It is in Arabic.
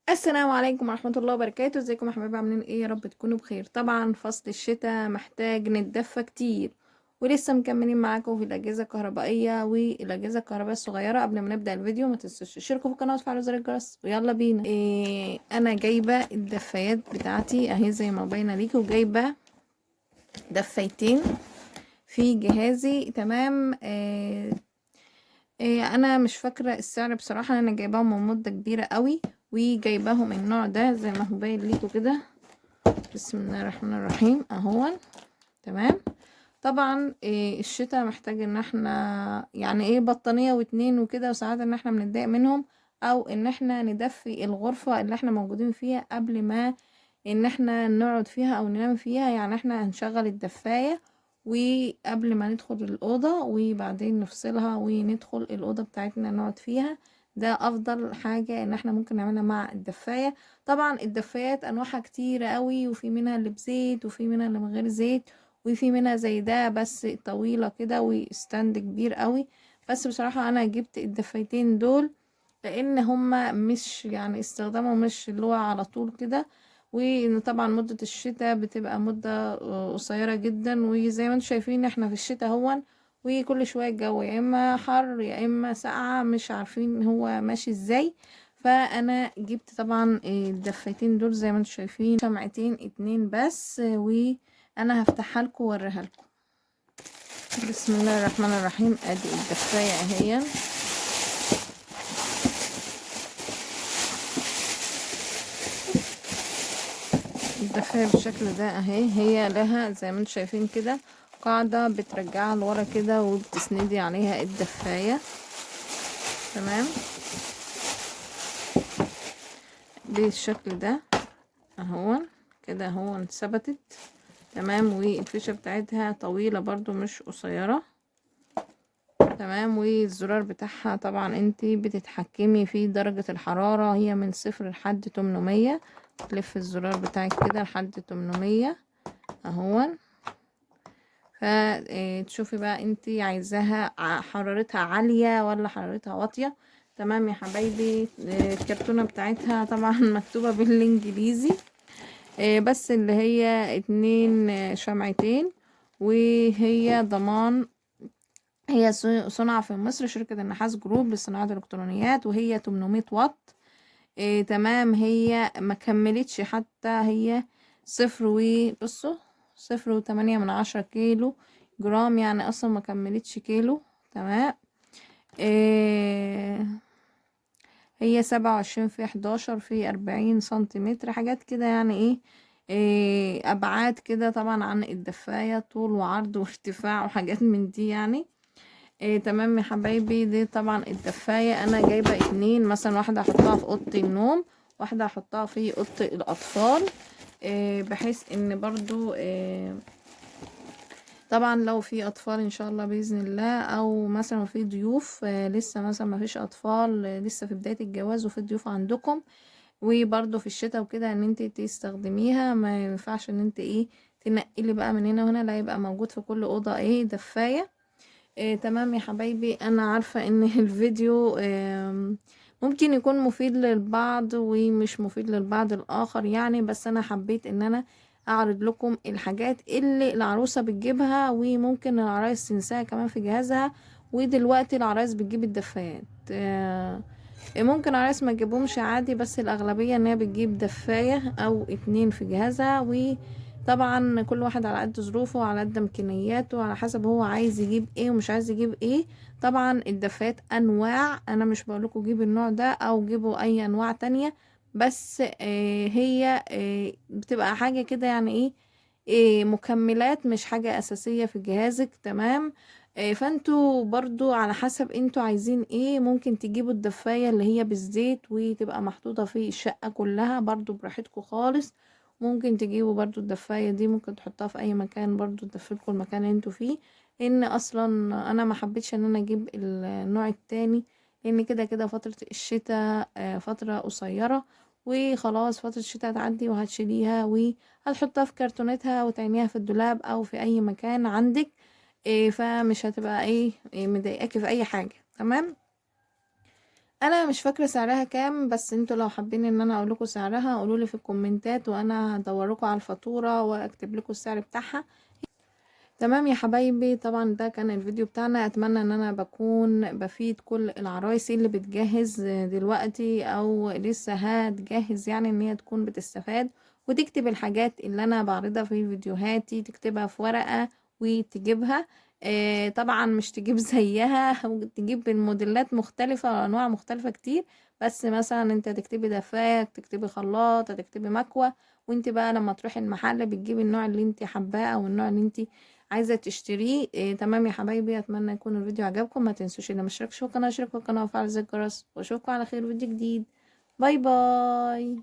السلام عليكم ورحمة الله وبركاته. ازيكم يا حبايبي؟ عاملين ايه؟ يا رب تكونوا بخير. طبعا فصل الشتاء محتاج نتدفى كتير، ولسه مكملين معاكم في الأجهزة الكهربائية والأجهزة الكهربائية الصغيرة. قبل ما نبدأ الفيديو ما تنسوش تشتركوا في القناة وتفعلوا زر الجرس، ويلا بينا. انا جايبة الدفايات بتاعتي اهي زي ما باينة ليكم، جايبة دفايتين في جهازي. تمام. انا مش فاكره السعر بصراحه، انا جايباهم من مده كبيره قوي، وجايباهم النوع ده زي ما هو باين ليكوا كده. بسم الله الرحمن الرحيم اهو. تمام. طبعا الشتاء محتاج ان احنا يعني ايه بطانيه واتنين وكده، وساعات ان احنا بنتضايق منهم، او ان احنا ندفي الغرفه اللي احنا موجودين فيها قبل ما ان احنا نقعد فيها او ننام فيها. يعني احنا هنشغل الدفايه وقبل ما ندخل الأوضة، وبعدين نفصلها وندخل الأوضة بتاعتنا نقعد فيها. ده أفضل حاجة إن احنا ممكن نعملها مع الدفاية. طبعا الدفايات أنواعها كتيرة قوي، وفي منها اللي بزيت وفي منها اللي من غير زيت، وفي منها زي ده بس طويلة كده وستاند كبير قوي. بس بصراحة أنا جبت الدفايتين دول لأن هما مش يعني استخدامهم مش اللي هو على طول كده، وان طبعا مدة الشتاء بتبقى مدة قصيرة جدا، وزي ما انتم شايفين احنا في الشتاء هون، وكل شوية الجو يا اما حر يا اما ساقعة، مش عارفين هو ماشي ازاي. فانا جبت طبعا الدفايتين دول زي ما انتم شايفين، شمعتين اتنين بس، وانا هفتحها لكم واوريها لكم. بسم الله الرحمن الرحيم. ادي الدفاية اهي. الدفاية بالشكل ده اهي، هي لها زي ما انتم شايفين كده قاعدة بترجعها لورا كده وبتسندي عليها الدفاية. تمام بالشكل ده اهو كده اهو ثبتت. تمام. والفيشة بتاعتها طويلة برضو مش قصيرة. تمام. والزرار بتاعها طبعا انتي بتتحكمي في درجة الحرارة، هي من 0 لحد 800. تلف الزرار بتاعك كده لحد 800 اهو. فتشوفي بقى انتي عايزاها حرارتها عالية ولا حرارتها واطية. تمام يا حبايبي. الكرتونة بتاعتها طبعا مكتوبة بالانجليزي، بس اللي هي 2 شمعتين، وهي ضمان. هي صنع في مصر، شركة النحاس جروب لصناعة الإلكترونيات، وهي 800 واط. تمام. هي ما كملتش حتى، هي صفر وبصوا 0.8 كيلو جرام، يعني اصلا ما كملتش كيلو. تمام. إيه هي 27 في 11 في 40 سنتيمتر، حاجات كده يعني إيه ابعاد كده طبعا عن الدفاية، طول وعرض وارتفاع وحاجات من دي يعني. تمام يا حبايبي. دي طبعا الدفاية انا جايبة اتنين، مثلا واحدة احطها في اوضة النوم، واحدة احطها في اوضة الاطفال، بحيث ان برضو طبعا لو في اطفال ان شاء الله باذن الله، او مثلا في ضيوف لسه مثلا ما فيش اطفال، لسه في بداية الجواز وفي ضيوف عندكم، وبرضو في الشتاء وكده ان انت تستخدميها. ما ينفعش ان انت تنقلي بقى من هنا وهنا، لا يبقى موجود في كل اوضة دفاية. تمام يا حبايبي. انا عارفة ان الفيديو ممكن يكون مفيد للبعض ومش مفيد للبعض الاخر يعني، بس انا حبيت ان انا اعرض لكم الحاجات اللي العروسة بتجيبها، وممكن العرايس تنساها كمان في جهازها. ودلوقتي العرايس بتجيب الدفايات. ممكن عرايس ما تجيبهمش عادي، بس الاغلبية ان هي بتجيب دفاية او اتنين في جهازها. طبعا كل واحد على قد ظروفه وعلى قد امكانياته وعلى حسب هو عايز يجيب ايه ومش عايز يجيب ايه. طبعا الدفايات انواع، انا مش بقولكوا جيب النوع ده او جيبوا اي انواع تانية، بس هي بتبقى حاجة كده يعني مكملات، مش حاجة اساسية في جهازك. تمام. فانتوا برضو على حسب انتوا عايزين ايه، ممكن تجيبوا الدفاية اللي هي بالزيت وتبقى محطوطة في الشقة كلها برضو براحتكم خالص. ممكن تجيبوا برضو الدفاية دي، ممكن تحطها في اي مكان برضو تدفلكوا المكان اللي انتوا فيه. ان اصلا انا ما حبيتش ان انا اجيب النوع التاني، لان كده كده فترة الشتاء فترة قصيرة، وخلاص فترة الشتاء هتعدي وهتشيليها وهتحطها في كرتونتها وتعينيها في الدولاب او في اي مكان عندك. فمش هتبقى مضايقاكي في اي حاجة. تمام. انا مش فاكره سعرها كام، بس انتوا لو حابين ان انا اقول لكم سعرها قولوا لي في الكومنتات، وانا هدور لكم على الفاتوره واكتب لكم السعر بتاعها. تمام يا حبايبي، طبعا ده كان الفيديو بتاعنا. اتمنى ان انا بكون بفيد كل العرايس اللي بتجهز دلوقتي او لسه هتجهز، يعني ان هي تكون بتستفاد وتكتب الحاجات اللي انا بعرضها في فيديوهاتي، تكتبها في ورقة وتجيبها. طبعا مش تجيب زيها، تجيب الموديلات مختلفة وانواع مختلفة كتير، بس مثلا انت تكتبي دفاية، تكتبي خلاط، تكتبي مكوة، وانت بقى لما تروحي المحل بتجيبي النوع اللي انت حباه او النوع اللي انت عايزة تشتريه. تمام يا حبايبي، اتمنى يكون الفيديو عجبكم. ما تنسوش اللي مشتركش في القناة يشترك في القناة وفعل زر الجرس، واشوفكم على خير فيديو جديد. باي باي.